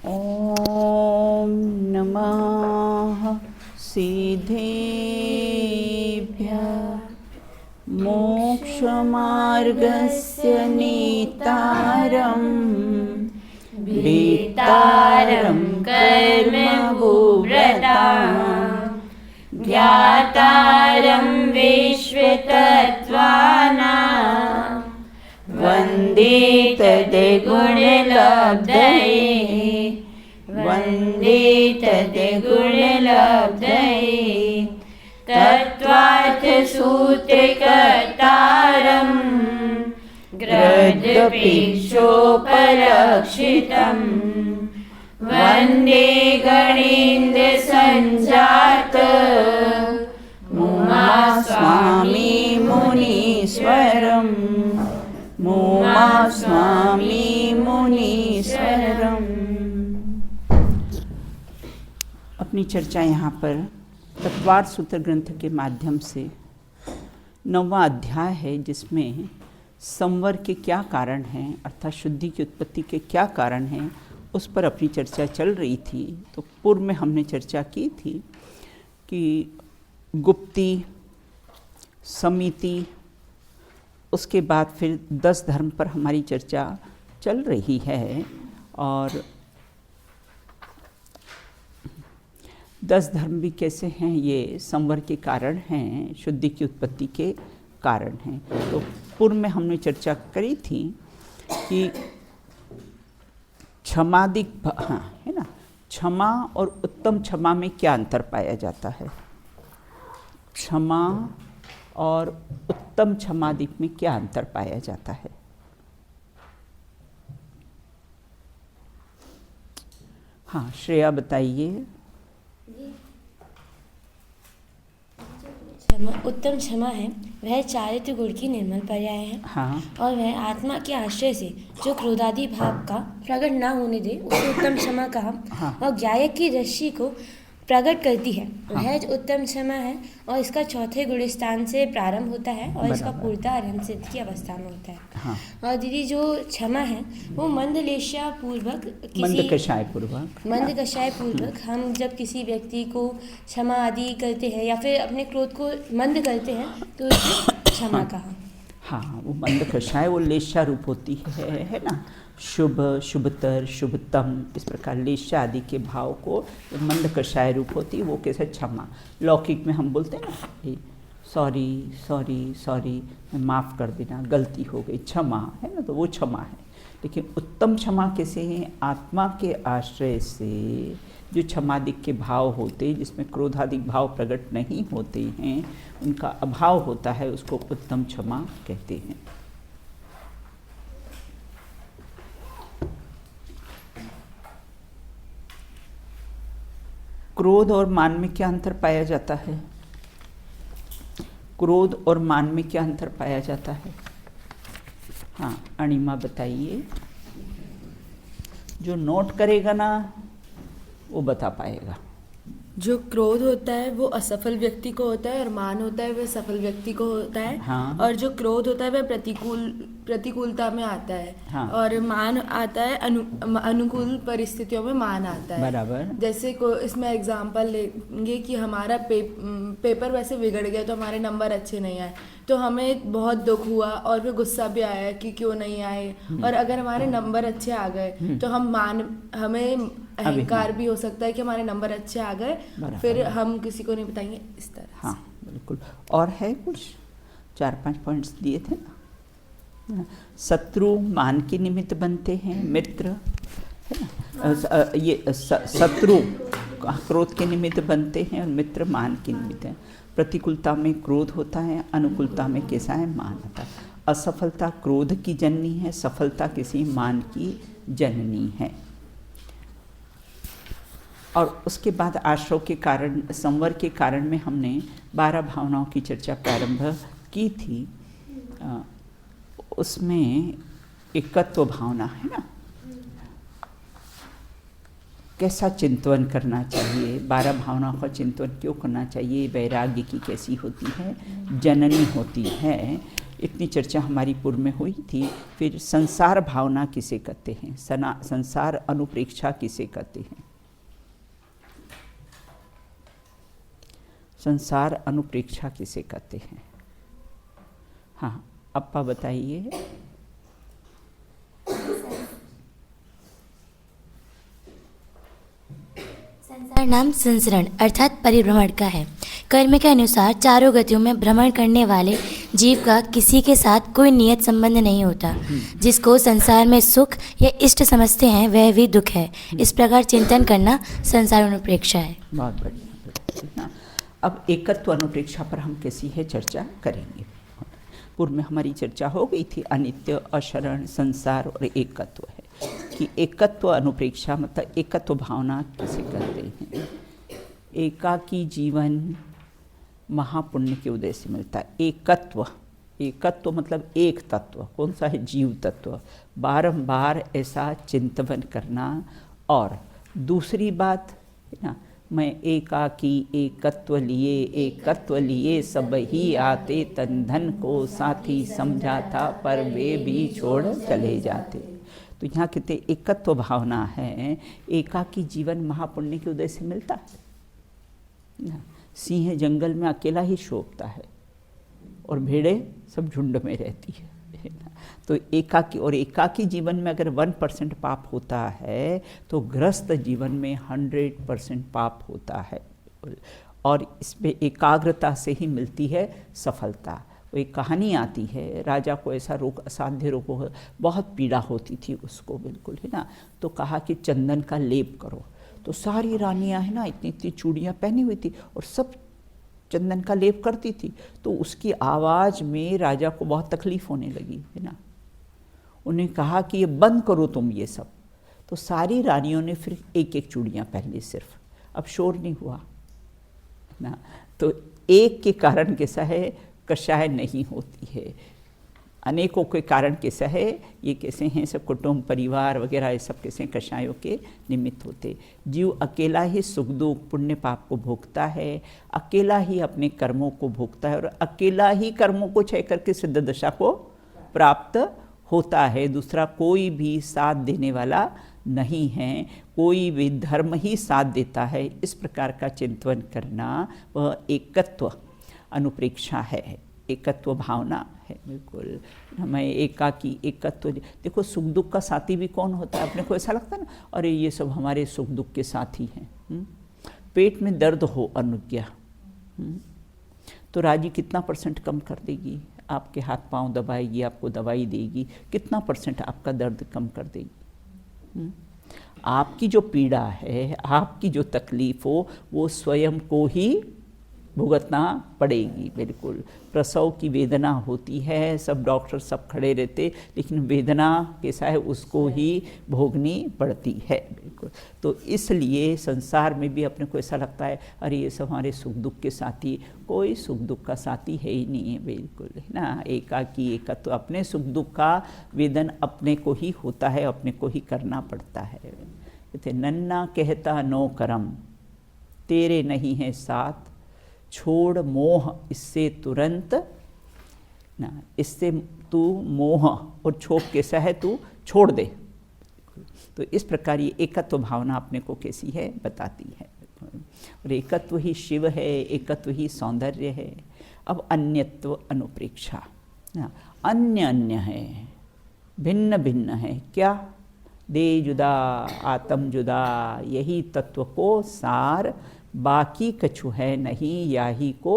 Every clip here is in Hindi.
ॐ नमः सिद्धेभ्यः मोक्षमार्गस्य नेतारं वेत्तारं कर्मभूव्रतां ज्ञातारं विश्वतत्त्वानां वन्दे तद्गुणलब्धये वन्दे तद्गुणलब्धये तत्त्वार्थसूत्रकर्तारं ग्रद्धपीक्षोपलक्षितं वन्दे गणेन्द्रसञ्जातं मुमास्वामी मुनीश्वरम् मुमास्वामी मुनीश्वरम्। अपनी चर्चा यहाँ पर तत्वार्थ सूत्र ग्रंथ के माध्यम से 9वां अध्याय है, जिसमें संवर के क्या कारण हैं अर्थात शुद्धि की उत्पत्ति के क्या कारण हैं उस पर अपनी चर्चा चल रही थी। तो पूर्व में हमने चर्चा की थी कि गुप्ती, समिति, उसके बाद फिर 10 धर्म पर हमारी चर्चा चल रही है और 10 धर्म भी कैसे हैं, ये संवर के कारण हैं, शुद्धि की उत्पत्ति के कारण हैं। तो पूर्व में हमने चर्चा करी थी कि क्षमादिक है ना, क्षमा और उत्तम क्षमा में क्या अंतर पाया जाता है, क्षमा और उत्तम क्षमादिक में क्या अंतर पाया जाता है। हाँ श्रेया बताइए। उत्तम क्षमा है वह चारित्र गुण की निर्मल पर्याय है। हाँ। और वह आत्मा के आश्रय से जो क्रोधादि भाव का प्रकट ना होने दे उसे उत्तम क्षमा कहा। हाँ। और ज्ञायक की रश्मि को प्रकट करती है, हाँ। वह उत्तम क्षमा है और इसका चौथे गुण स्थान से प्रारंभ होता है और इसका पूर्णतः अरहंत सिद्ध की अवस्था में होता है। हाँ। और दीदी जो क्षमा है वो मंदलेशा पूर्वक मंद कषाय पूर्वक हम जब किसी व्यक्ति को क्षमा आदि करते हैं या फिर अपने क्रोध को मंद करते हैं तो उसे क्षमा कहा। हाँ, वो मंद कषाय वो लेशा रूप होती है ना, शुभ, शुभतर, शुभतम, इस प्रकार लेशा आदि के भाव को मंद कषाय रूप होती है, वो कैसे क्षमा। लौकिक में हम बोलते हैं ना सॉरी सॉरी सॉरी, माफ़ कर देना, गलती हो गई, क्षमा है ना, तो वो क्षमा है। लेकिन उत्तम क्षमा कैसे है, आत्मा के आश्रय से जो क्षमादिक के भाव होते हैं, जिसमें क्रोधादिक भाव प्रकट नहीं होते हैं, उनका अभाव होता है, उसको उत्तम क्षमा कहते हैं। क्रोध और मान में क्या अंतर पाया जाता है, क्रोध और मान में क्या अंतर पाया जाता है। हाँ अणिमा बताइए। जो नोट करेगा ना वो बता पाएगा। जो क्रोध होता है वो असफल व्यक्ति को होता है और मान होता है वह सफल व्यक्ति को होता है। हाँ। और जो क्रोध होता है वह प्रतिकूलता में आता है। हाँ। और मान आता है अनुकूल परिस्थितियों में मान आता है। बराबर। जैसे इसमें एग्जांपल लेंगे कि हमारा पेपर वैसे बिगड़ गया तो हमारे नंबर अच्छे नहीं आए तो हमें बहुत दुख हुआ और फिर गुस्सा भी आया कि क्यों नहीं आए। और अगर हमारे नंबर अच्छे आ गए तो हमें अहंकार भी हो सकता है कि हमारे नंबर अच्छे आ गए, फिर हम किसी को नहीं बताएंगे, इस तरह। हाँ बिल्कुल। और है कुछ 4-5 पॉइंट्स दिए थे ना। शत्रु मान के निमित्त बनते हैं, मित्र है ना, ये शत्रु क्रोध के निमित्त बनते हैं और मित्र मान के निमित्त हैं। प्रतिकूलता में क्रोध होता है, अनुकूलता में कैसा है, मान होता है। असफलता क्रोध की जननी है, सफलता किसी मान की जननी है। और उसके बाद आश्रव के कारण, संवर के कारण में हमने 12 भावनाओं की चर्चा प्रारंभ की थी। उसमें एकत्व भावना है ना, कैसा चिंतन करना चाहिए, 12 भावनाओं का चिंतन क्यों करना चाहिए, वैराग्य की कैसी होती है, जननी होती है। इतनी चर्चा हमारी पूर्व में हुई थी। फिर संसार भावना किसे कहते हैं, संसार अनुप्रेक्षा किसे कहते हैं, संसार अनुप्रेक्षा किसे कहते हैं। हाँ अप्पा बताइए। संसार नाम संसरण अर्थात परिभ्रमण का है। कर्म के अनुसार चारों गतियों में भ्रमण करने वाले जीव का किसी के साथ कोई नियत संबंध नहीं होता। जिसको संसार में सुख या इष्ट समझते हैं वह भी दुख है। इस प्रकार चिंतन करना संसार अनुप्रेक्षा है। बहुत बढ़िया। अब एकत्व अनुप्रेक्षा पर हम कैसी है चर्चा करेंगे। पूर्व में हमारी चर्चा हो गई थी अनित्य, अशरण, संसार और एकत्व है कि एकत्व अनुप्रेक्षा मतलब एकत्व भावना किसे कहते हैं। एकाकी जीवन महापुण्य के उदय से मिलता है। एकत्व मतलब एक तत्व, कौन सा है, जीव तत्व। बारंबार ऐसा चिंतन करना। और दूसरी बात है ना, मैं एकाकी एकत्व लिए सब ही आते, तन धन को साथी समझा था पर वे भी छोड़ चले जाते। तो यहाँ कहते एकत्व भावना है। एकाकी जीवन महापुण्य के उदय से मिलता है। सिंह जंगल में अकेला ही शोभता है और भेड़ें सब झुंड में रहती है ना। तो एकाकी जीवन में अगर 1% पाप होता है तो गृहस्थ जीवन में 100% पाप होता है। और इसमें एकाग्रता से ही मिलती है सफलता। वो एक कहानी आती है, राजा को ऐसा रोग, असाध्य रोग हो, बहुत पीड़ा होती थी उसको बिल्कुल है ना। तो कहा कि चंदन का लेप करो। तो सारी रानियां है ना इतनी इतनी चूड़ियाँ पहनी हुई थी और सब चंदन का लेप करती थी। तो उसकी आवाज़ में राजा को बहुत तकलीफ होने लगी है ना। उन्हें कहा कि ये बंद करो तुम ये सब। तो सारी रानियों ने फिर एक एक चूड़ियाँ पहन ली सिर्फ, अब शोर नहीं हुआ ना। तो एक के कारण कैसा है, कषाय नहीं होती है। अनेकों के कारण कैसा है, ये कैसे हैं सब कुटुंब परिवार वगैरह ये सब कैसे कषायों के निमित्त होते। जीव अकेला ही सुख दुख पुण्य पाप को भोगता है, अकेला ही अपने कर्मों को भोगता है और अकेला ही कर्मों को क्षय करके सिद्ध दशा को प्राप्त होता है। दूसरा कोई भी साथ देने वाला नहीं है, कोई भी धर्म ही साथ देता है। इस प्रकार का चिंतन करना वह एकत्व अनुप्रेक्षा है, एकत्व भावना है बिल्कुल। हमें एकाकी एकत्व, देखो सुख दुख का साथी भी कौन होता है। अपने को ऐसा लगता है ना, अरे ये सब हमारे सुख दुख के साथी हैं। पेट में दर्द हो अनुज्ञा, तो राजी कितना % कम कर देगी, आपके हाथ पांव दबाएगी, आपको दवाई देगी, कितना % आपका दर्द कम कर देगी। आपकी जो पीड़ा है, आपकी जो तकलीफ हो, वो स्वयं को ही भुगतना पड़ेगी बिल्कुल। प्रसव की वेदना होती है, सब डॉक्टर सब खड़े रहते, लेकिन वेदना कैसा है उसको ही भोगनी पड़ती है बिल्कुल। तो इसलिए संसार में भी अपने को ऐसा लगता है अरे ये सब हमारे सुख दुख के साथी, कोई सुख दुख का साथी है ही नहीं है बिल्कुल है ना। एकाकी एकत्व, अपने सुख दुख का वेदन अपने को ही होता है, अपने को ही करना पड़ता है। कहते नन्ना कहता नो करम, तेरे नहीं है साथ, छोड़ मोह इससे तुरंत ना। इससे तू मोह और क्षोभ कैसा है तू छोड़ दे। तो इस प्रकार ये एकत्व भावना अपने को कैसी है बताती है। और एकत्व ही शिव है, एकत्व ही सौंदर्य है। अब अन्यत्व अनुप्रेक्षा ना, अन्य अन्य है, भिन्न भिन्न है। क्या, देह जुदा आत्म जुदा, यही तत्व को सार, बाकी कछु है नहीं याही को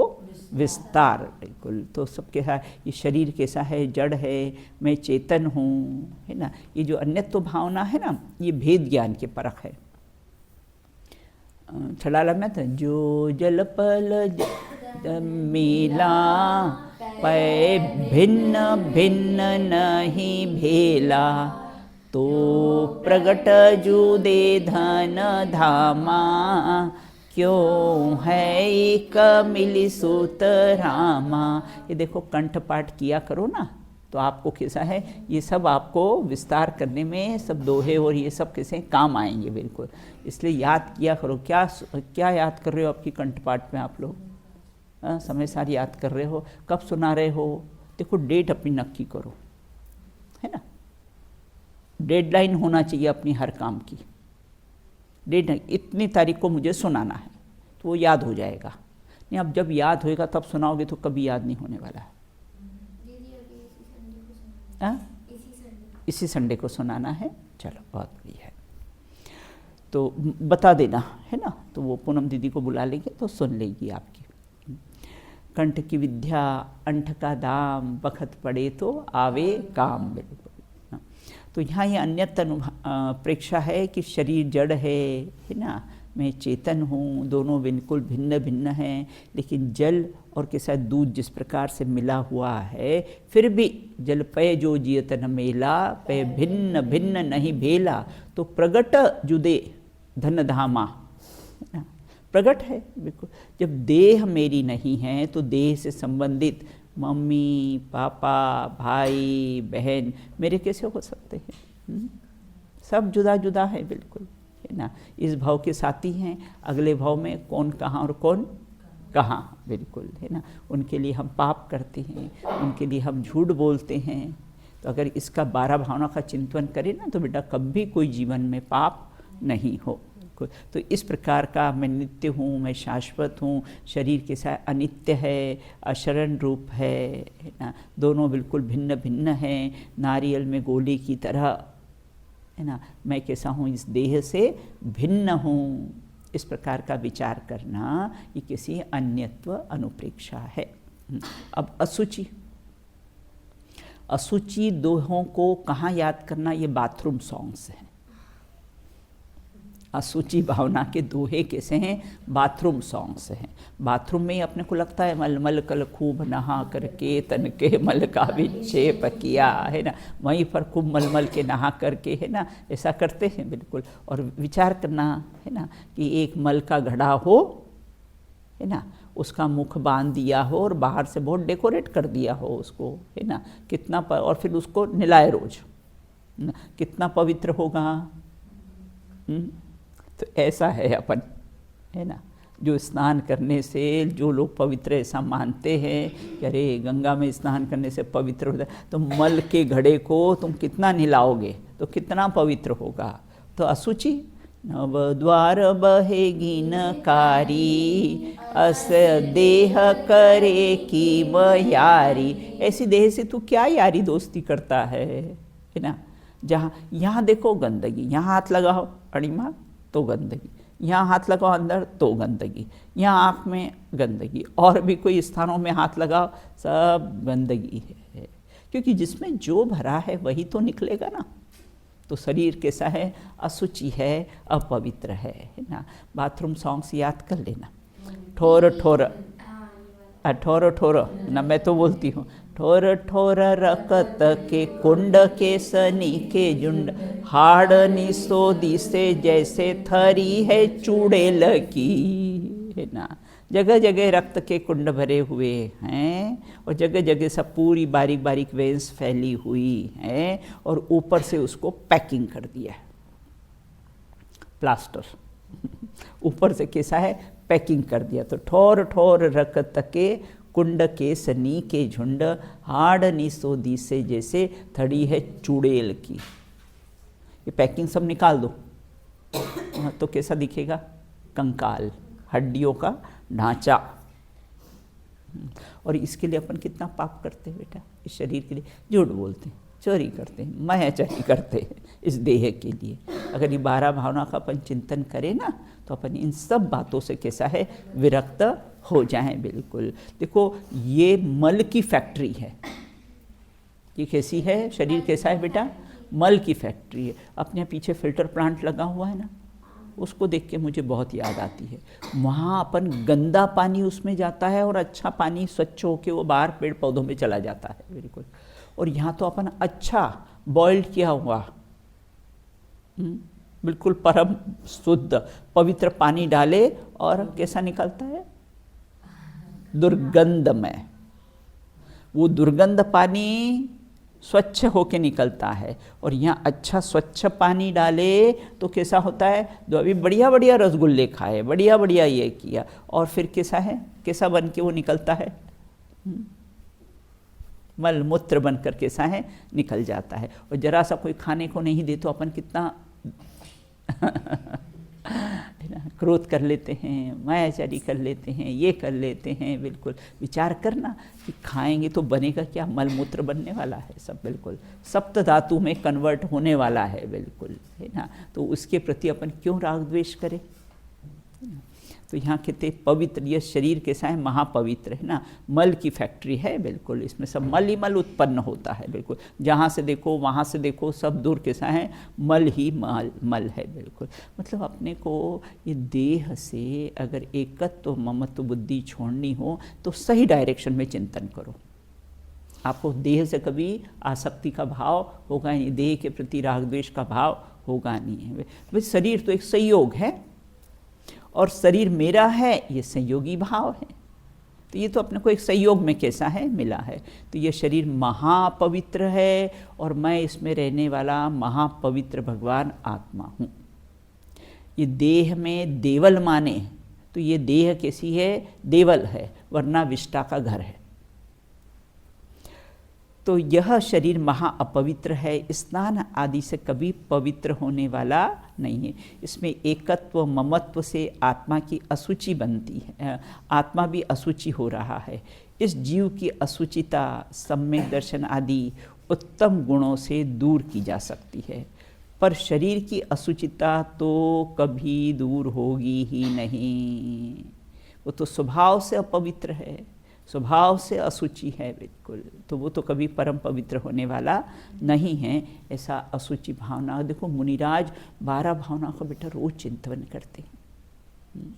विस्तार बिल्कुल। तो सब कैसा, ये शरीर कैसा है, जड़ है, मैं चेतन हूँ है ना। ये जो अन्यत्व भावना है ना, ये भेद ज्ञान के परख है। छलाला में था, जो जल पल मेला पै भिन्न भिन्न नहीं भेला, तो प्रगट जुदे धन धामा, क्यों है एक मिली सूत रामा। ये देखो कंठ पाठ किया करो ना, तो आपको कैसा है, ये सब आपको विस्तार करने में सब दोहे और ये सब कैसे काम आएंगे बिल्कुल। इसलिए याद किया करो। क्या क्या याद कर रहे हो आपकी कंठ पाठ में आप लोग? समय सार याद कर रहे हो, कब सुना रहे हो, देखो डेट अपनी नक्की करो, है ना, डेडलाइन होना चाहिए अपनी हर काम की। डेट इतनी तारीख को मुझे सुनाना है, तो वो याद हो जाएगा। नहीं, अब जब याद होएगा तब सुनाओगे तो कभी याद नहीं होने वाला है। इसी संडे को सुनाना है, चलो बहुत बढ़िया है। तो बता देना, है ना, तो वो पूनम दीदी को बुला लेंगे तो सुन लेगी आपकी। कंठ की विद्या अंठ का दाम, बखत पड़े तो आवे काम, बिल्कुल। तो यहाँ ये अन्यत प्रेक्षा है कि शरीर जड़ है ना, मैं चेतन हूँ, दोनों बिल्कुल भिन्न भिन्न हैं, लेकिन जल और के साथ दूध जिस प्रकार से मिला हुआ है, फिर भी जल पय जो जियत न मेला, पय भिन्न भिन्न नहीं भेला, तो प्रगट जुदे धन धामा, प्रगट है बिल्कुल। जब देह मेरी नहीं है तो देह से संबंधित मम्मी पापा भाई बहन मेरे कैसे हो सकते हैं? सब जुदा जुदा है बिल्कुल, है ना। इस भाव के साथी हैं, अगले भाव में कौन कहाँ और कौन कहाँ, बिल्कुल, है ना। उनके लिए हम पाप करते हैं, उनके लिए हम झूठ बोलते हैं। तो अगर इसका 12 भावना का चिंतन करें ना, तो बेटा कभी कोई जीवन में पाप नहीं हो। तो इस प्रकार का मैं नित्य हूँ, मैं शाश्वत हूँ, शरीर के साथ अनित्य है, अशरण रूप है ना, दोनों बिल्कुल भिन्न भिन्न हैं, नारियल में गोली की तरह, है ना। मैं कैसा हूँ, इस देह से भिन्न हूँ, इस प्रकार का विचार करना ये किसी अन्यत्व अनुप्रेक्षा है। अब अशुचि, अशुचि दोहों को कहाँ याद करना, ये बाथरूम सॉन्ग्स हैं। अशुचि भावना के दोहे कैसे हैं, बाथरूम सॉन्ग्स हैं। बाथरूम में ही अपने को लगता है मलमल कल खूब नहा करके तन के मल का विक्षेप किया, है ना, वहीं पर खूब मलमल के नहा करके, है ना, ऐसा करते हैं बिल्कुल। और विचार करना, है ना, कि एक मल का घड़ा हो, है ना, उसका मुख बांध दिया हो और बाहर से बहुत डेकोरेट कर दिया हो उसको, है ना, कितना और फिर उसको नहलाए रोज, कितना पवित्र होगा। तो ऐसा है अपन, है ना, जो स्नान करने से जो लोग पवित्र ऐसा मानते हैं कि अरे गंगा में स्नान करने से पवित्र होता है, तो मल के घड़े को तुम कितना नहलाओगे तो कितना पवित्र होगा। तो अशुचि नवद्वार बहेगी नकारी, अस देह करे की यारी। ऐसी देह से तू क्या यारी दोस्ती करता है ना। जहाँ यहाँ देखो गंदगी, यहाँ हाथ लगाओ अणिमा तो गंदगी, यहाँ हाथ लगाओ अंदर तो गंदगी, यहाँ आँख में गंदगी, और भी कोई स्थानों में हाथ लगाओ सब गंदगी है। क्योंकि जिसमें जो भरा है वही तो निकलेगा ना। तो शरीर कैसा है, अशुचि है, अपवित्र है ना। बाथरूम सॉन्ग्स याद कर लेना। ठोर ठोर, ठोर ठोर ना, मैं तो बोलती हूँ ठोर ठोर रकत के कुंड के सनी के झुंड, हाड़ निसो दिसे जैसे थरी है चूड़ेल की, है ना। जगह जगह रक्त के कुंड भरे हुए हैं और जगह जगह सब पूरी बारीक बारीक वेंस फैली हुई हैं और ऊपर से उसको पैकिंग कर दिया है, प्लास्टर ऊपर से कैसा है, पैकिंग कर दिया। तो ठोर ठोर रकत के कुंड के सनी के झुंड, हाड़ निसो दिसे जैसे थड़ी है चुड़ैल की। ये पैकिंग सब निकाल दो तो कैसा दिखेगा, कंकाल, हड्डियों का ढांचा। और इसके लिए अपन कितना पाप करते हैं बेटा, इस शरीर के लिए झूठ बोलते हैं, चोरी करते हैं, मायाचारी करते हैं इस देह के लिए। अगर ये 12 भावना का अपन चिंतन करें ना, तो अपन इन सब बातों से कैसा है, विरक्त हो जाएं बिल्कुल। देखो ये मल की फैक्ट्री है, ये कैसी है, शरीर कैसा है बेटा, मल की फैक्ट्री है। अपने पीछे फिल्टर प्लांट लगा हुआ है ना, उसको देख के मुझे बहुत याद आती है। वहाँ अपन गंदा पानी उसमें जाता है और अच्छा पानी स्वच्छ होके वो बाहर पेड़ पौधों में चला जाता है बिल्कुल। और यहाँ तो अपन अच्छा बॉइल्ड किया हुआ बिल्कुल परम शुद्ध पवित्र पानी डाले और कैसा निकलता है, दुर्गंधमय। वो दुर्गंध पानी स्वच्छ होके निकलता है और यहाँ अच्छा स्वच्छ पानी डाले तो कैसा होता है, जो अभी बढ़िया बढ़िया रसगुल्ले खाए, बढ़िया बढ़िया ये किया, और फिर कैसा है, कैसा बन के वो निकलता है, मल मूत्र बन कर कैसा है निकल जाता है। और जरा सा कोई खाने को नहीं दे तो अपन कितना है ना, क्रोध कर लेते हैं, मायाचारी कर लेते हैं, ये कर लेते हैं। बिल्कुल विचार करना कि खाएंगे तो बनेगा क्या, मल मूत्र बनने वाला है सब, बिल्कुल सप्त धातु में कन्वर्ट होने वाला है, बिल्कुल है ना। तो उसके प्रति अपन क्यों राग द्वेष करें। तो यहाँ कहते पवित्र, ये शरीर कैसा है, महापवित्र है ना, मल की फैक्ट्री है, बिल्कुल इसमें सब मल ही मल उत्पन्न होता है। बिल्कुल जहाँ से देखो वहाँ से देखो सब दूर कैसा है, मल ही मल है। बिल्कुल मतलब अपने को ये देह से अगर एकत्व ममत्व बुद्धि छोड़नी हो तो सही डायरेक्शन में चिंतन करो। आपको देह से कभी आसक्ति का भाव होगा नहीं, देह के प्रति राग द्वेष का भाव होगा नहीं है। भाई शरीर तो एक संयोग है और शरीर मेरा है, ये संयोगी भाव है। तो ये तो अपने को एक संयोग में कैसा है मिला है। तो ये शरीर महापवित्र है और मैं इसमें रहने वाला महापवित्र भगवान आत्मा हूँ। ये देह में देवल माने तो ये देह कैसी है, देवल है, वरना विष्टा का घर है। तो यह शरीर महा अपवित्र है, स्नान आदि से कभी पवित्र होने वाला नहीं है। इसमें एकत्व ममत्व से आत्मा की अशुचि बनती है, आत्मा भी अशुचि हो रहा है। इस जीव की अशुचिता सम्यक दर्शन आदि उत्तम गुणों से दूर की जा सकती है, पर शरीर की अशुचिता तो कभी दूर होगी ही नहीं। वो तो स्वभाव से अपवित्र है, स्वभाव से अशुचि है, बिल्कुल। तो वो तो कभी परम पवित्र होने वाला नहीं है। ऐसा अशुचि भावना, देखो मुनिराज 12 भावना का बेटा रोज चिंतन करते हैं।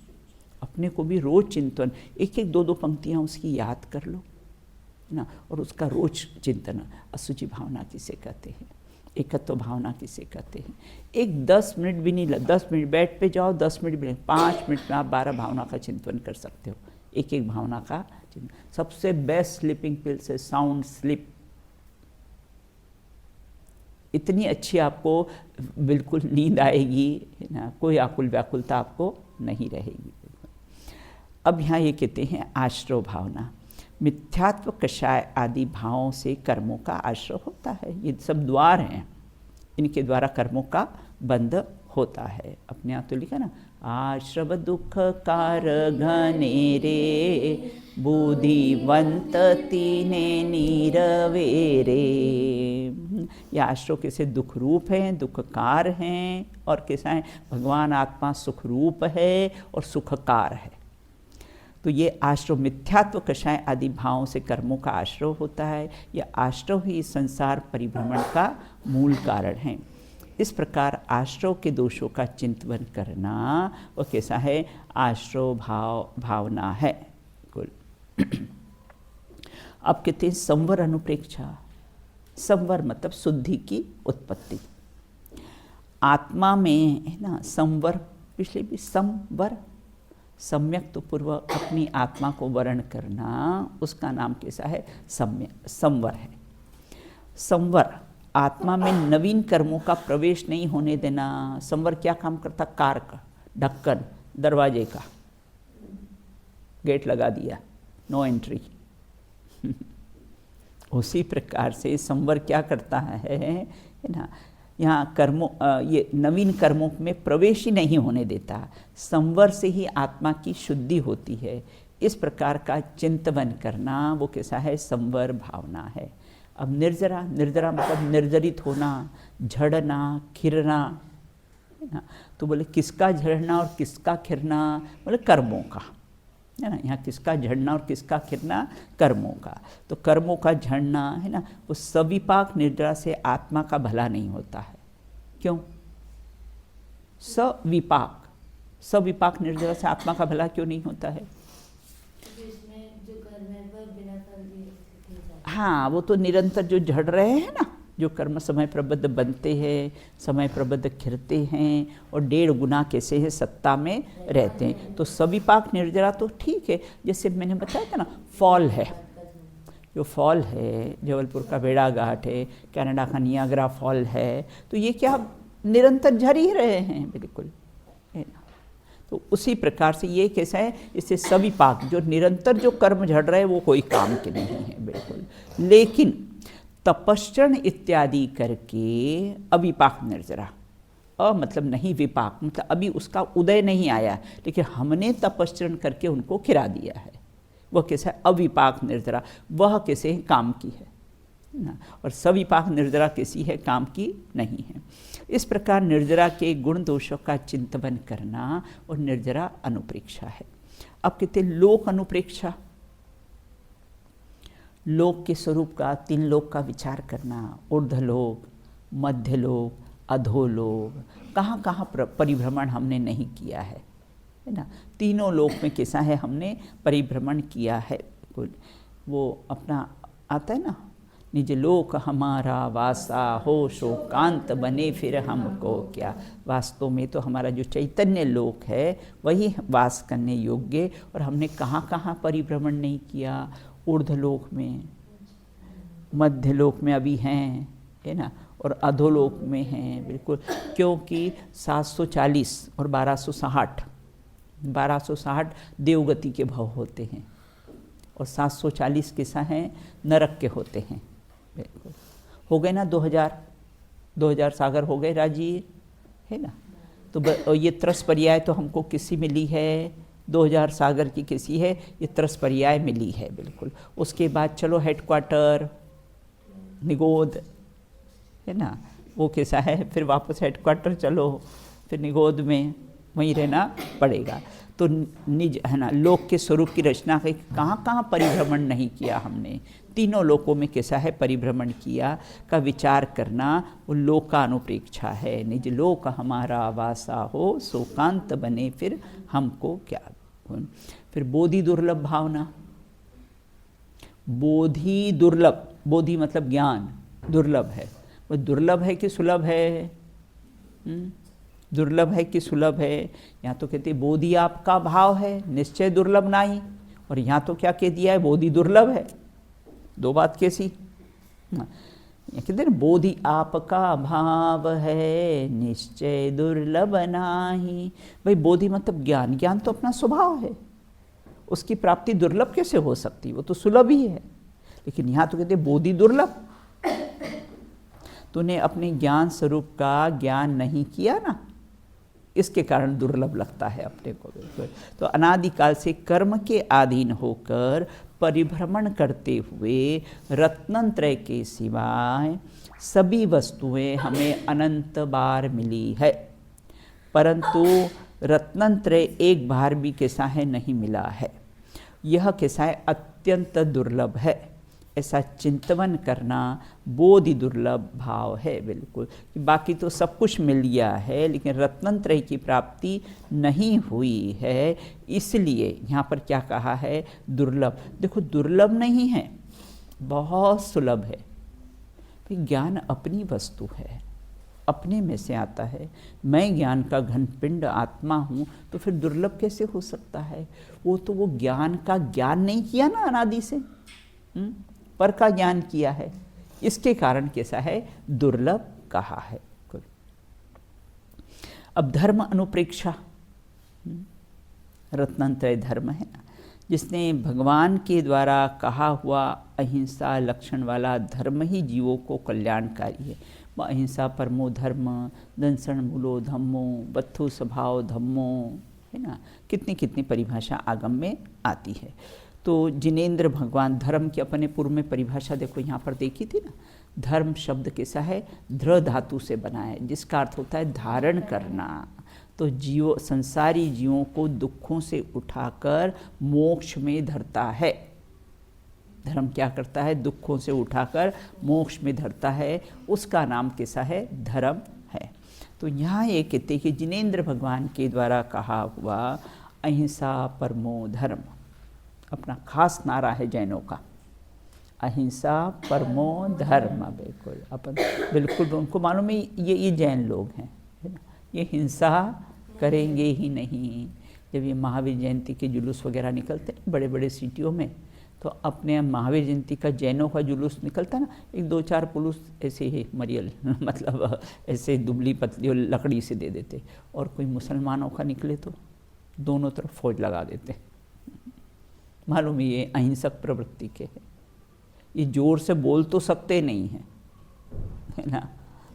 अपने को भी रोज चिंतन, एक एक दो दो पंक्तियाँ उसकी याद कर लो ना, और उसका रोज चिंतन। अशुचि भावना किसे कहते हैं, एकत्व भावना किसे कहते हैं। एक 10 मिनट भी नहीं, 10 मिनट बेड पे जाओ, 10 मिनट भी नहीं, 5 मिनट में आप 12 भावना का चिंतन कर सकते हो, एक एक भावना का। सबसे बेस्ट स्लीपिंग पिल्स है साउंड स्लीप। इतनी अच्छी आपको बिल्कुल नींद आएगी ना, कोई आकुल व्याकुलता आपको नहीं रहेगी। अब यहाँ ये कहते हैं आश्रव भावना। मिथ्यात्व कषाय आदि भावों से कर्मों का आश्रय होता है। ये सब द्वार हैं, इनके द्वारा कर्मों का बंध होता है। अपने आप तो लिखा ना, आश्रव दुख कार घने रे बुद्धिवंत तीने नीरवेरे। ये आश्रव कैसे दुख रूप हैं, दुखकार हैं, और कैसा है भगवान आत्मा सुख रूप है और सुखकार है। तो ये आश्रव मिथ्यात्व कषाय आदि भावों से कर्मों का आश्रव होता है। यह आश्रव ही संसार परिभ्रमण का मूल कारण है। इस प्रकार आश्रव के दोषों का चिंतन करना वो कैसा है, आश्रव भावना है। अब कहते हैं संवर अनुप्रेक्षा। संवर मतलब शुद्धि की उत्पत्ति। आत्मा में है ना संवर, पिछले भी संवर, सम्यक तो पूर्व अपनी आत्मा को वर्ण करना, उसका नाम कैसा है, संवर है। संवर आत्मा में नवीन कर्मों का प्रवेश नहीं होने देना। संवर क्या काम करता, कार का ढक्कन, दरवाजे का गेट लगा दिया, नो एंट्री। उसी प्रकार से संवर क्या करता है ना, यहाँ कर्मों ये नवीन कर्मों में प्रवेश ही नहीं होने देता। संवर से ही आत्मा की शुद्धि होती है। इस प्रकार का चिंतन करना वो कैसा है, संवर भावना है। अब निर्जरा, निर्जरा मतलब निर्जरित होना, झड़ना, खिरना है ना। तो बोले किसका झड़ना और किसका खिरना, बोले कर्मों का है ना। यहाँ किसका झड़ना और किसका खिरना, कर्मों का। तो कर्मों का झड़ना है ना, वो सविपाक निर्जरा से आत्मा का भला नहीं होता है। क्यों, सविपाक, सविपाक निर्जरा से आत्मा का भला क्यों नहीं होता है। हाँ, वो तो निरंतर जो झड़ रहे हैं ना, जो कर्म समय प्रबद्ध बनते हैं, समय प्रबद्ध खिरते हैं और 1.5 गुना कैसे है सत्ता में रहते हैं। तो सविपाक निर्जरा तो ठीक है, जैसे मैंने बताया था ना, फॉल है, जो फॉल है जबलपुर का बेड़ा घाट है, कनाडा का नियाग्रा फॉल है, तो ये क्या निरंतर झड़ ही रहे हैं, बिल्कुल है ना। तो उसी प्रकार से ये कैसा है, इससे सविपाक जो निरंतर जो कर्म झड़ रहे हैं वो कोई काम के नहीं है। बिल्कुल। लेकिन तपश्चरण इत्यादि करके अविपाक निर्जरा, मतलब नहीं विपाक, मतलब अभी उसका उदय नहीं आया, लेकिन हमने तपश्चरण करके उनको खिरा दिया है, वह कैसा है? अविपाक निर्जरा। वह कैसे है? काम की है ना, और सविपाक निर्जरा कैसी है? काम की नहीं है। इस प्रकार निर्जरा के गुण दोषों का चिंतन करना और निर्जरा अनुप्रेक्षा है। अब कहते लोक अनुप्रेक्षा, लोक के स्वरूप का, 3 लोक का विचार करना, ऊर्ध्वलोक, मध्यलोक, अधोलोक, कहाँ कहाँ परिभ्रमण हमने नहीं किया है ना। तीनों लोक में कैसा है? हमने परिभ्रमण किया है। वो अपना आता है ना, निज लोक हमारा वासा हो, शोकांत बने फिर हमको क्या। वास्तव में तो हमारा जो चैतन्य लोक है वही वास करने योग्य, और हमने कहाँ कहाँ परिभ्रमण नहीं किया? ऊर्ध्वलोक में, मध्यलोक में अभी हैं, है ना, और अधोलोक में हैं। बिल्कुल, क्योंकि 740 और 1260 देवगति के भव होते हैं, और 740 कैसा हैं? नरक के होते हैं। बिल्कुल, हो गए ना 2000 सागर हो गए राजी, है ना। तो ये त्रस पर्याय तो हमको किसी मिली है? 2000 सागर की किसी है? ये त्रस पर्याय मिली है। बिल्कुल, उसके बाद चलो हेडक्वार्टर निगोद, है ना, वो कैसा है? फिर वापस हेडक्वार्टर चलो, फिर निगोद में वहीं रहना पड़ेगा। तो निज, है ना, लोक के स्वरूप की रचना के कहाँ कहाँ परिभ्रमण नहीं किया हमने, तीनों लोकों में कैसा है? परिभ्रमण किया का विचार करना, वो लोक का अनुप्रेक्षा है। निज लोक हमारा वासा हो, शोकांत बने फिर हमको क्या। फिर बोधि दुर्लभ भावना, बोधि दुर्लभ, बोधि मतलब ज्ञान, दुर्लभ है। वो दुर्लभ है कि सुलभ है? दुर्लभ है कि सुलभ है? यहाँ तो कहते बोधि आपका भाव है, निश्चय दुर्लभ नहीं, और यहाँ तो क्या कह दिया है? बोधि दुर्लभ है। दो बात कैसी? कहते हैं बोधि आपका भाव है, निश्चय दुर्लभ नाही। भाई बोधि मतलब ज्ञान, ज्ञान तो अपना स्वभाव है, उसकी प्राप्ति दुर्लभ कैसे हो सकती? वो तो सुलभ ही है। लेकिन यहाँ तो कहते बोधि दुर्लभ, तूने अपने ज्ञान स्वरूप का ज्ञान नहीं किया ना, इसके कारण दुर्लभ लगता है अपने को। तो अनादिकाल से कर्म के अधीन होकर परिभ्रमण करते हुए रत्नत्रय के सिवाय सभी वस्तुएं हमें अनंत बार मिली है, परंतु रत्नत्रय एक बार भी कैसा है? नहीं मिला है। यह कैसा है? अत्यंत दुर्लभ है। ऐसा चिंतन करना बोधि दुर्लभ भाव है। बिल्कुल, बाकी तो सब कुछ मिल गया है, लेकिन रत्नत्रय की प्राप्ति नहीं हुई है, इसलिए यहाँ पर क्या कहा है? दुर्लभ। देखो, दुर्लभ नहीं है, बहुत सुलभ है। ज्ञान अपनी वस्तु है, अपने में से आता है। मैं ज्ञान का घनपिंड आत्मा हूँ, तो फिर दुर्लभ कैसे हो सकता है? वो तो वो ज्ञान का ज्ञान नहीं किया ना अनादि से, पर का ज्ञान किया है, इसके कारण कैसा है? दुर्लभ कहा है। अब धर्म अनुप्रेक्षा, रत्नत्रय धर्म है ना, जिसने भगवान के द्वारा कहा हुआ अहिंसा लक्षण वाला धर्म ही जीवों को कल्याणकारी है। वह अहिंसा परमो धर्म, दंसण मूलो धम्मो, बत्थु स्वभाव धम्मो, है ना। कितनी कितनी परिभाषा आगम में आती है। तो जिनेंद्र भगवान धर्म की अपने पूर्व में परिभाषा देखो यहाँ पर देखी थी ना। धर्म शब्द कैसा है? ध्र धातु से बना है, जिसका अर्थ होता है धारण करना। तो जीवों, संसारी जीवों को दुखों से उठाकर मोक्ष में धरता है। धर्म क्या करता है? दुखों से उठाकर मोक्ष में धरता है, उसका नाम कैसा है? धर्म है। तो यहाँ ये कहते हैं कि जिनेंद्र भगवान के द्वारा कहा हुआ अहिंसा परमो धर्म अपना खास नारा है जैनों का। अहिंसा परमो धर्म, बिल्कुल अपन बिल्कुल उनको मालूम है ये जैन लोग हैं, है ना। ये हिंसा करेंगे ही नहीं। जब ये महावीर जयंती के जुलूस वगैरह निकलते हैं बड़े बड़े सिटियों में, तो अपने महावीर जयंती का जैनों का जुलूस निकलता है ना, एक दो चार पुलिस ऐसे ही मरियल मतलब ऐसे दुबली पतली लकड़ी से दे देते, और कोई मुसलमानों का निकले तो दोनों तरफ फौज लगा देते। मालूम है ये अहिंसक प्रवृत्ति के है। ये जोर से बोल तो सकते नहीं हैं, है ना।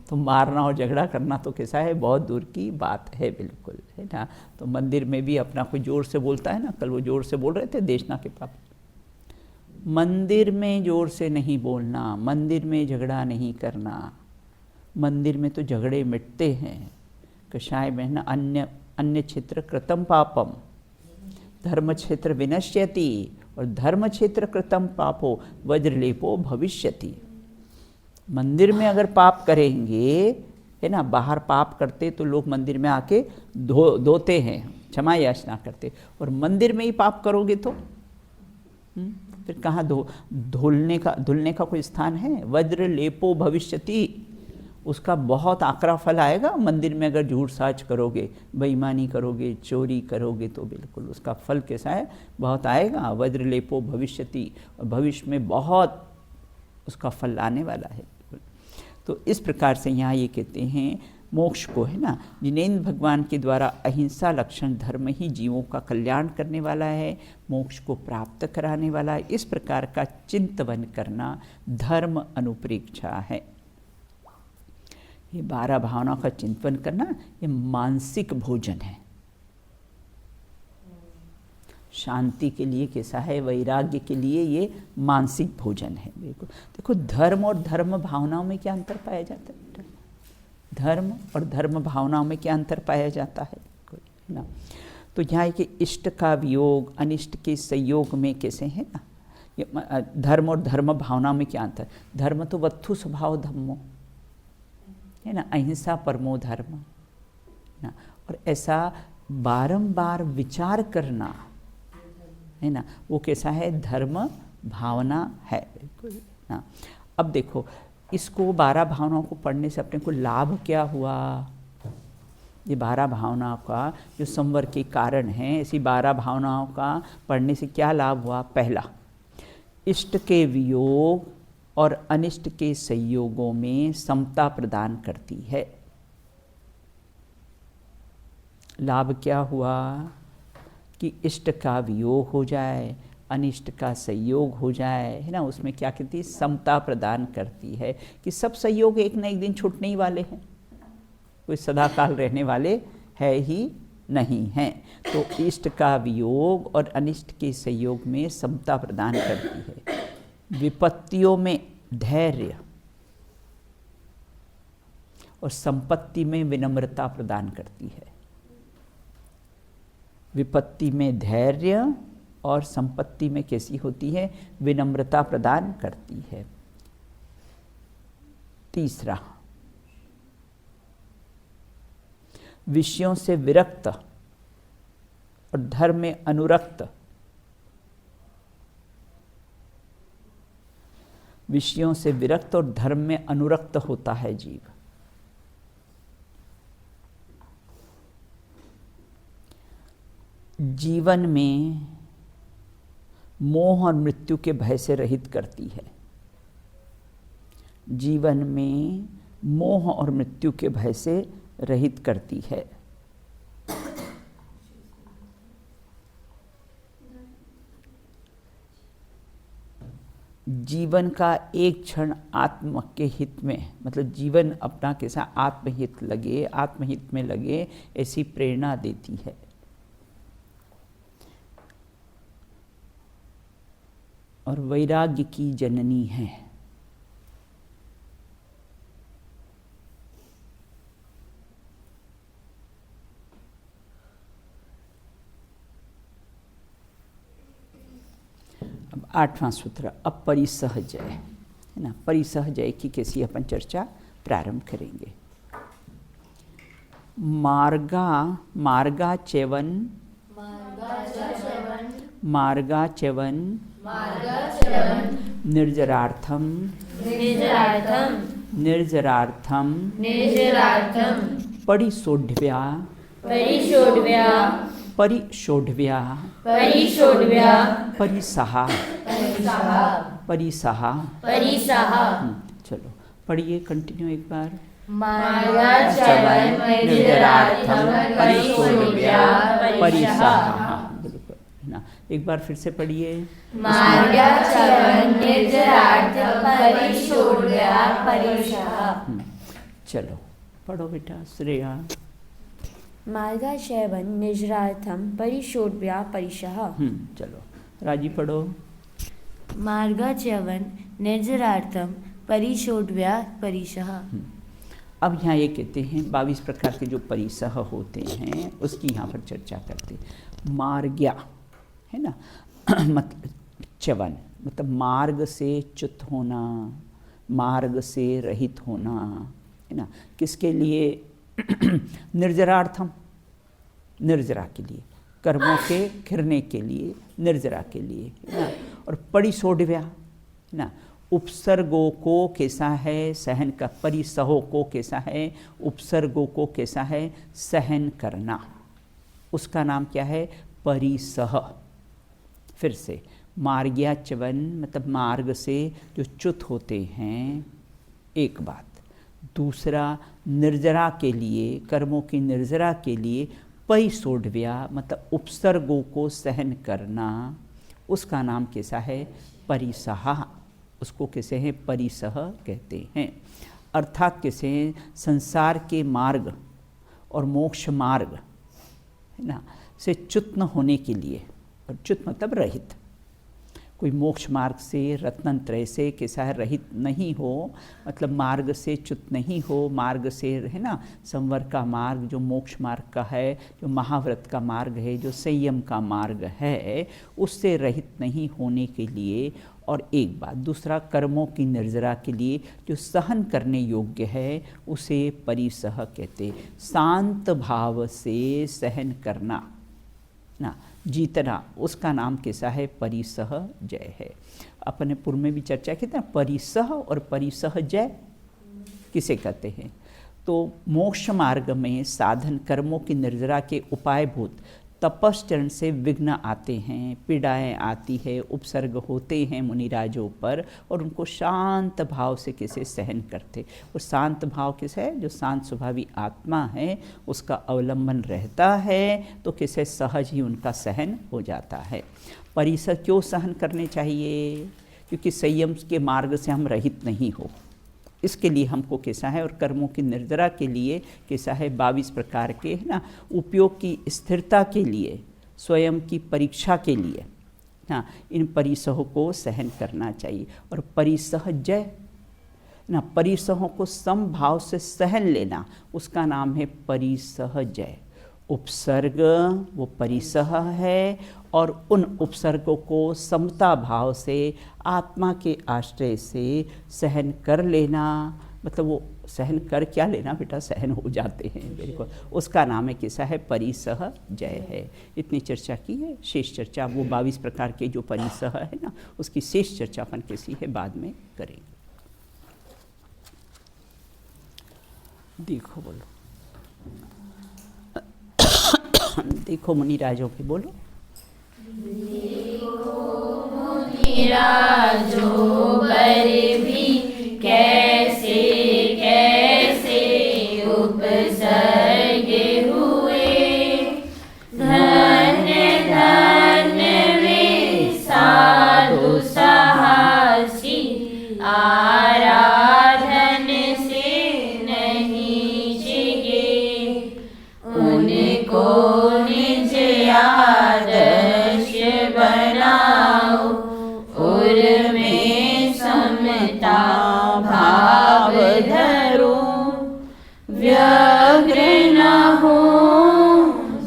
तो मारना और झगड़ा करना तो कैसा है, बहुत दूर की बात है, बिल्कुल, है ना। तो मंदिर में भी अपना कोई जोर से बोलता है ना, कल वो जोर से बोल रहे थे देशना के पापा, मंदिर में जोर से नहीं बोलना, मंदिर में झगड़ा नहीं करना, मंदिर में तो झगड़े मिटते हैं। कषाय में ना अन्य क्षेत्र कृतम पापम धर्म क्षेत्र विनश्यति और धर्म क्षेत्र कृतम पापो वज्रलेपो भविष्यति। मंदिर में अगर पाप करेंगे, है ना, बाहर पाप करते तो लोग मंदिर में आके धोते हैं, क्षमा याचना करते, और मंदिर में ही पाप करोगे तो फिर कहाँ धुलने का कोई स्थान है। वज्र लेपो भविष्यति, उसका बहुत आकरा फल आएगा। मंदिर में अगर झूठ साच करोगे, बेईमानी करोगे, चोरी करोगे तो बिल्कुल उसका फल कैसा है, बहुत आएगा। वज्र लेपो भविष्यति, भविष्य में बहुत उसका फल आने वाला है। तो इस प्रकार से यहाँ ये कहते हैं मोक्ष को, है ना, जिनेन्द्र भगवान के द्वारा अहिंसा लक्षण धर्म ही जीवों का कल्याण करने वाला है, मोक्ष को प्राप्त कराने वाला है। इस प्रकार का चिंतन करना धर्म अनुप्रेक्षा है। ये 12 भावनाओं का चिंतन करना ये मानसिक भोजन है। शांति के लिए कैसा है, वैराग्य के लिए ये मानसिक भोजन है। बिल्कुल देखो, धर्म और धर्म भावनाओं में क्या अंतर पाया जाता है, धर्म और धर्म भावनाओं में क्या अंतर पाया जाता है ना। तो यहाँ कि इष्ट का वियोग अनिष्ट के संयोग में कैसे है ना, ये धर्म और धर्म भावनाओं में क्या अंतर। धर्म तो वत्थु स्वभाव धम्मो, है ना, अहिंसा परमो धर्म ना, और ऐसा बारंबार विचार करना, है ना, वो कैसा है, धर्म भावना है, बिल्कुल ना। अब देखो, इसको 12 भावनाओं को पढ़ने से अपने को लाभ क्या हुआ। ये 12 भावनाओं का जो संवर के कारण हैं, ऐसी 12 भावनाओं का पढ़ने से क्या लाभ हुआ। पहला, इष्ट के वियोग और अनिष्ट के संयोगों में समता प्रदान करती है। लाभ क्या हुआ कि इष्ट का वियोग हो जाए, अनिष्ट का संयोग हो जाए, है ना, उसमें क्या कहती है, समता प्रदान करती है कि सब संयोग एक न एक दिन छूटने ही वाले हैं, कोई सदाकाल रहने वाले है ही नहीं हैं। तो इष्ट का वियोग और अनिष्ट के संयोग में समता प्रदान करती है। विपत्तियों में धैर्य और संपत्ति में विनम्रता प्रदान करती है। विपत्ति में धैर्य और संपत्ति में कैसी होती है, विनम्रता प्रदान करती है। तीसरा, विषयों से विरक्त और धर्म में अनुरक्त, विषयों से विरक्त और धर्म में अनुरक्त होता है जीव। जीवन में मोह और मृत्यु के भय से रहित करती है। जीवन में मोह और मृत्यु के भय से रहित करती है। जीवन का एक क्षण आत्म के हित में, मतलब जीवन अपना कैसा आत्महित लगे, आत्महित में लगे, ऐसी प्रेरणा देती है। और वैराग्य की जननी है। अब 8वां सूत्र, अब परिसहजय, है ना, परिसहजय की कैसी अपन चर्चा प्रारंभ करेंगे। मार्गाचवन निर्जरार्थम परिषोढव्या परिसहा। चलो पढ़िए, कंटिन्यू एक बार। निर्जरार्थम परिषोढव्या परिसहा। बिल्कुल, है ना। एक बार फिर से पढ़िए। मार्गाच्यवन निर्जरार्थं परिशोढव्या परिशः। चलो पढ़ो बेटा श्रेया। मार्गाच्यवन निर्जरार्थं परिशोढव्या परिशः। चलो राजी पढ़ो। मार्गाच्यवन निर्जरार्थं परिशोढव्या परिशः। अब यहाँ ये कहते हैं 22 प्रकार के जो परिसह होते हैं उसकी यहाँ पर चर्चा करते हैं। मार्ग्या है ना, मतलब च्यवन मतलब मार्ग से च्युत होना, मार्ग से रहित होना, है ना। किसके लिए? निर्जरार्थम, निर्जरा के लिए, कर्मों के घिरने के लिए, निर्जरा के लिए, है ना। और परिशोढव्या है ना, उपसर्गों को कैसा है सहन का, परिसहों को कैसा है, उपसर्गों को कैसा है सहन करना, उसका नाम क्या है? परिसह। फिर से मार्ग्याच्यवन मतलब मार्ग से जो च्युत होते हैं, एक बात। दूसरा निर्जरा के लिए, कर्मों की निर्जरा के लिए परिशोढव्या मतलब उपसर्गों को सहन करना, उसका नाम कैसा है? परिसहा। उसको कैसे हैं? परिसह कहते हैं। अर्थात कैसे हैं? संसार के मार्ग और मोक्ष मार्ग है ना से च्युत न होने के लिए, और च्युत मतलब रहित, कोई मोक्ष मार्ग से रत्नत्रय से कैसा है? रहित नहीं हो, मतलब मार्ग से च्युत नहीं हो, मार्ग से है ना संवर का मार्ग जो मोक्ष मार्ग का है, जो महाव्रत का मार्ग है, जो संयम का मार्ग है, उससे रहित नहीं होने के लिए। और एक बात दूसरा, कर्मों की निर्जरा के लिए जो सहन करने योग्य है उसे परिसह कहते। शांत भाव से सहन करना ना, जीतना, उसका नाम कैसा है? परिसह जय है। अपने पूर्व में भी चर्चा की थी ना, परिसह और परिसह जय किसे कहते हैं? तो मोक्ष मार्ग में साधन कर्मों की निर्जरा के उपायभूत तपश्चरण से विघ्न आते हैं, पीड़ाएं आती है, उपसर्ग होते हैं मुनिराजों पर, और उनको शांत भाव से कैसे सहन करते। और शांत भाव किसे है? जो शांत स्वभावी आत्मा है उसका अवलंबन रहता है, तो कैसे सहज ही उनका सहन हो जाता है। परिसह क्यों सहन करने चाहिए? क्योंकि संयम के मार्ग से हम रहित नहीं हो, इसके लिए हमको कैसा है? और कर्मों की निर्जरा के लिए कैसा है? 22 प्रकार के है ना उपयोग की स्थिरता के लिए, स्वयं की परीक्षा के लिए ना इन परिसहों को सहन करना चाहिए। और परिसह जय ना, परिसहों को समभाव से सहन लेना, उसका नाम है परिसह जय। उपसर्ग वो परिसह है, और उन उपसर्गों को समता भाव से आत्मा के आश्रय से सहन कर लेना, मतलब वो सहन कर क्या लेना बेटा? सहन हो जाते हैं बिल्कुल, उसका नाम है कैसा है? परिसह जय है। इतनी चर्चा की है, शेष चर्चा वो 22 प्रकार के जो परिसह है ना उसकी शेष चर्चा अपन कैसी है बाद में करेंगे। देखो बोलो, देखो मुनिराजों के बोलो। मुनिराजो बर भी कैसे कैसे उपसर्ग हुए, धन्य धन्य वे साधु साहसी, आराधन से नहीं चिगे, उनको निज आदर्श बनाओ, उनमें समता भाव धरो, व्यग्र न हो,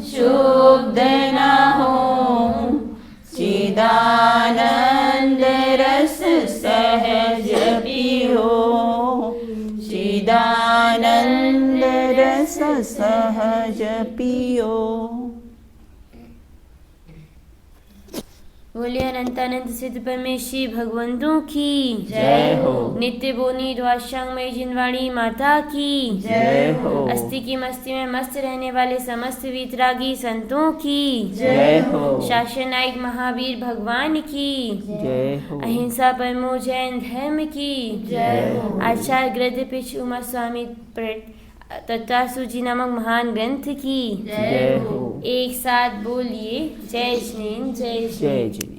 शुद्ध न हो, चिदानंद रस सहज पियो, चिदानंद रस सहज पियो। बोलिए अनंतानंद सिद्ध परमेश्वरी भगवंतों की जय हो। नित्य बोनी द्वाशांगमयी जिनवाणी माता की जय हो। अस्थि की मस्ती में मस्त रहने वाले समस्त वीतरागी संतों की जय हो। शासन नायक महावीर भगवान की जय हो। अहिंसा परमो जैन धर्म की जय हो। आचार्य गृध्र पिछ उमा स्वामी तत्तासु जी नामक महान ग्रंथ की जय हो। एक साथ बोलिए जय जिनेन्द्र जय जय जिनेन्द्र। जिनेन्द्र।